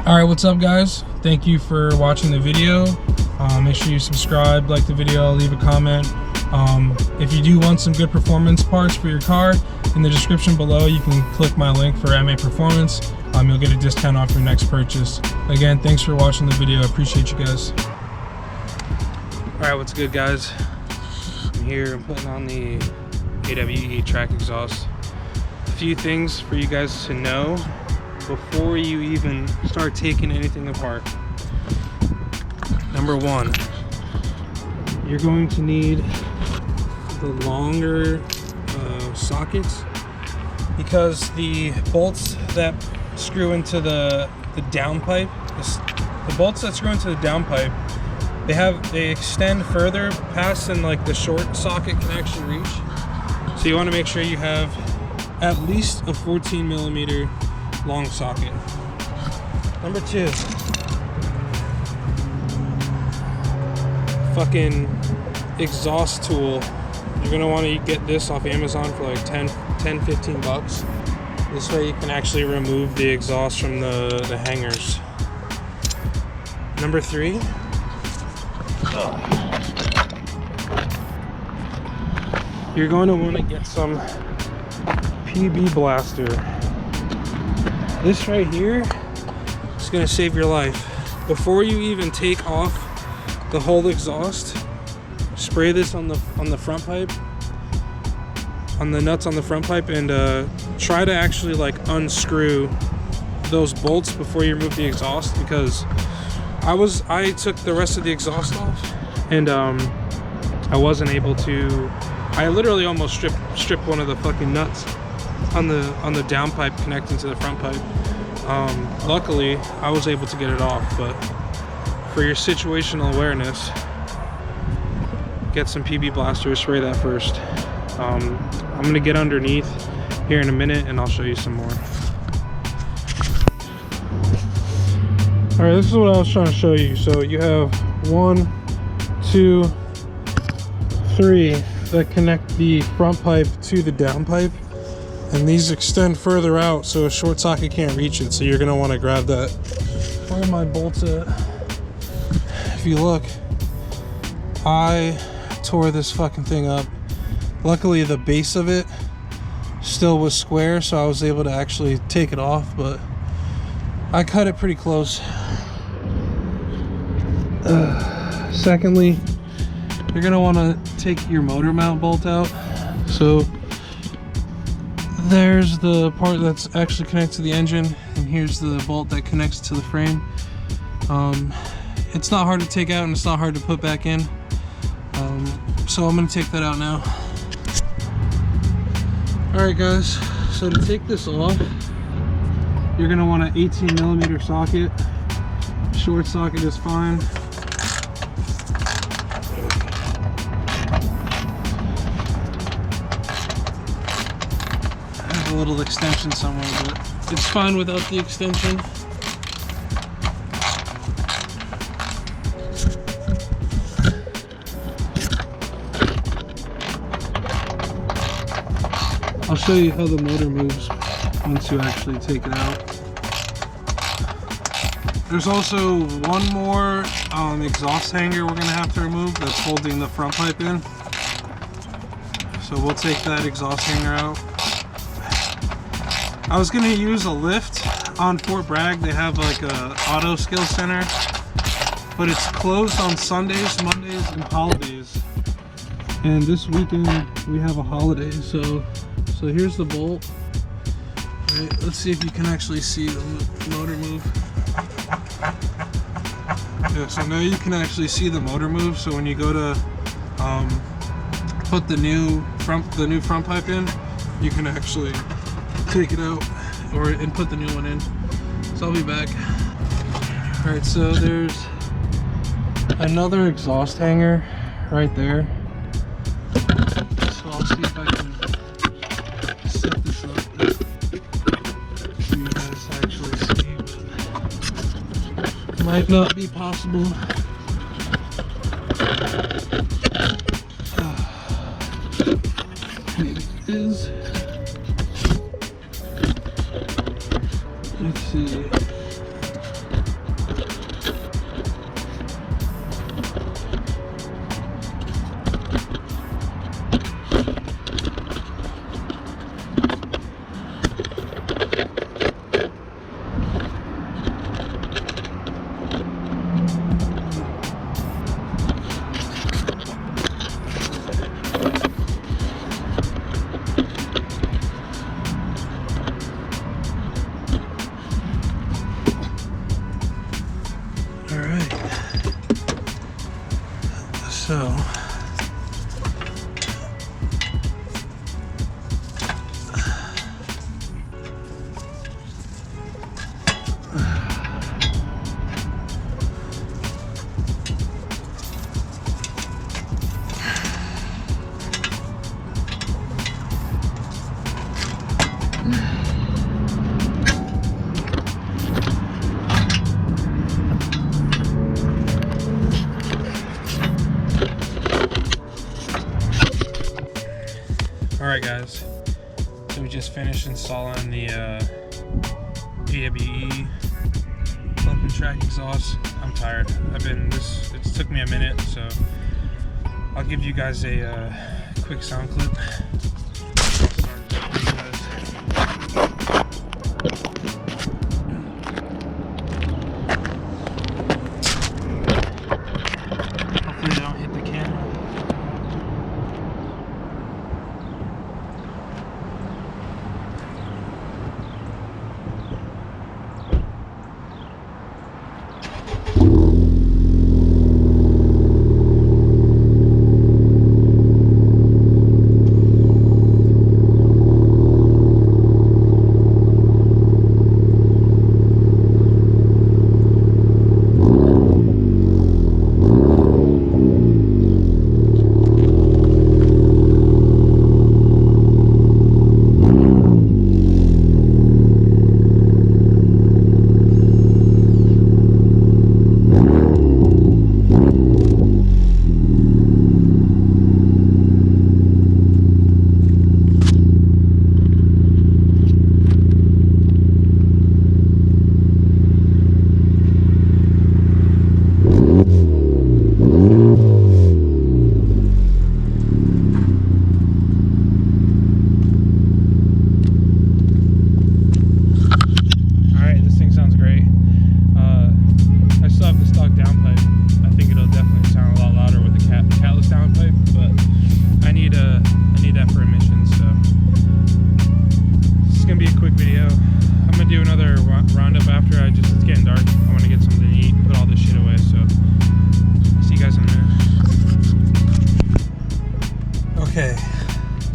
Alright, what's up guys? Thank you for watching the video. Make sure you subscribe, like the video, leave a comment. If you do want some good performance parts for your car, in the description below you can click my link for MA Performance. You'll get a discount off your next purchase. Again, thanks for watching the video. I appreciate you guys. Alright, what's good guys? I'm here, I'm putting on the AWE track exhaust. A few things for you guys to know before you even start taking anything apart. Number one, you're going to need the longer sockets, because the bolts that screw into the downpipe, the bolts that screw into the downpipe, they extend further past than like the short socket can actually reach. So you want to make sure you have at least a 14mm long socket. Number two, fucking exhaust tool. You're gonna want to get this off Amazon for like 10-15 bucks. This way you can actually remove the exhaust from the hangers. Number three, you're going to want to get some PB blaster. This right here is going to save your life. Before you even take off the whole exhaust, spray this on the front pipe, on the nuts on the front pipe, and try to actually like unscrew those bolts before you remove the exhaust, because I took the rest of the exhaust off and I wasn't able to. I literally almost stripped one of the fucking nuts on the downpipe connecting to the front pipe. Luckily I was able to get it off, but for your situational awareness, get some PB blaster, spray that first. I'm gonna get underneath here in a minute and I'll show you some more. All right, this is what I was trying to show you. So you have 1, 2, 3 that connect the front pipe to the downpipe, and these extend further out so a short socket can't reach it. So you're gonna want to grab that. Where are my bolts at? If you look, I tore this fucking thing up. Luckily the base of it still was square, so I was able to actually take it off, but I cut it pretty close. Secondly, you're gonna want to take your motor mount bolt out. So there's the part that's actually connected to the engine, and here's the bolt that connects to the frame. It's not hard to take out and it's not hard to put back in. So I'm gonna take that out now. Alright guys, so to take this off, you're gonna want an 18mm socket. Short socket is fine. I have a little extension somewhere, but it's fine without the extension. I'll show you how the motor moves once you actually take it out. There's also one more exhaust hanger we're gonna have to remove that's holding the front pipe in. So we'll take that exhaust hanger out. I was gonna use a lift on Fort Bragg. They have like a auto skill center, but it's closed on Sundays, Mondays, and holidays. And this weekend we have a holiday, so here's the bolt. All right, let's see if you can actually see the motor move. Yeah, so now you can actually see the motor move. So when you go to put the new front pipe in, you can actually take it out and put the new one in. So I'll be back. All right, so there's another exhaust hanger right there. So I'll see if I can set this up so you guys actually see, but it might not be possible. Maybe it is. Let's see. Alright guys, so we just finished installing the AWE pump and track exhaust. I'm tired. It took me a minute, so I'll give you guys a quick sound clip. Hopefully they don't hit the camera. It's getting dark. I want to get something to eat, put all this shit away, so see you guys in a minute. Okay,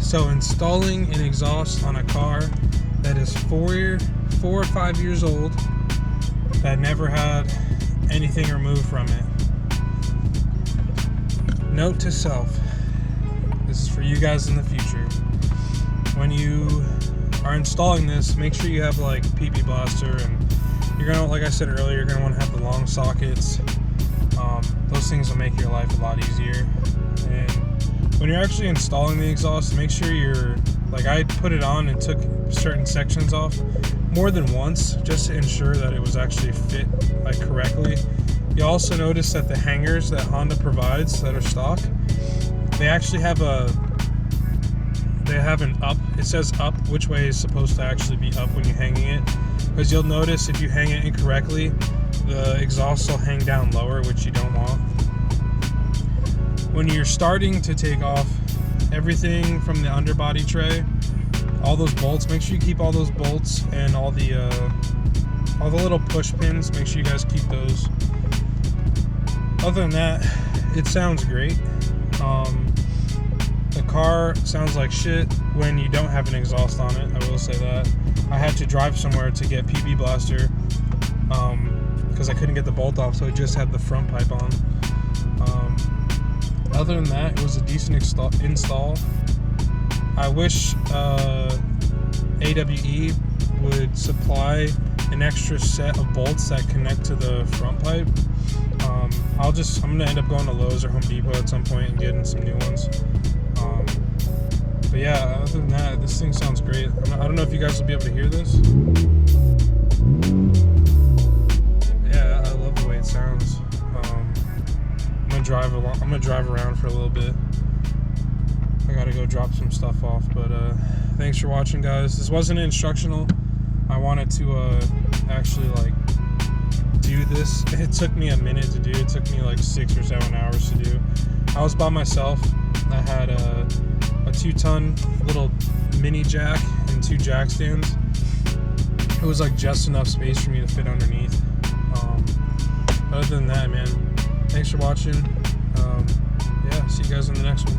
so installing an exhaust on a car that is 4 or 5 years old, that never had anything removed from it. Note to self, this is for you guys in the future. When you are installing this, make sure you have like PP blaster, and you're gonna, like I said earlier, you're gonna want to have the long sockets. Those things will make your life a lot easier. And when you're actually installing the exhaust, make sure you're, like I put it on and took certain sections off more than once just to ensure that it was actually fit like correctly. You also notice that the hangers that Honda provides that are stock, they actually have an up. It says up, which way is supposed to actually be up when you're hanging it. Because you'll notice if you hang it incorrectly, the exhaust will hang down lower, which you don't want. When you're starting to take off everything from the underbody tray, all those bolts, make sure you keep all those bolts and all the little push pins, make sure you guys keep those. Other than that, it sounds great. The car sounds like shit when you don't have an exhaust on it, I will say that. I had to drive somewhere to get PP blaster because I couldn't get the bolt off, so it just had the front pipe on. Other than that, it was a decent install. I wish AWE would supply an extra set of bolts that connect to the front pipe. I'm gonna end up going to Lowe's or Home Depot at some point and getting some new ones. But yeah, other than that, this thing sounds great. I don't know if you guys will be able to hear this. Yeah, I love the way it sounds. I'm gonna drive around for a little bit. I gotta go drop some stuff off, but thanks for watching, guys. This wasn't instructional. I wanted to actually like do this. It took me a minute to do. It took me like 6 or 7 hours to do. I was by myself. I had a 2-ton little mini jack and 2 jack stands. It was like just enough space for me to fit underneath. Other than that, man, thanks for watching. Yeah, see you guys in the next one.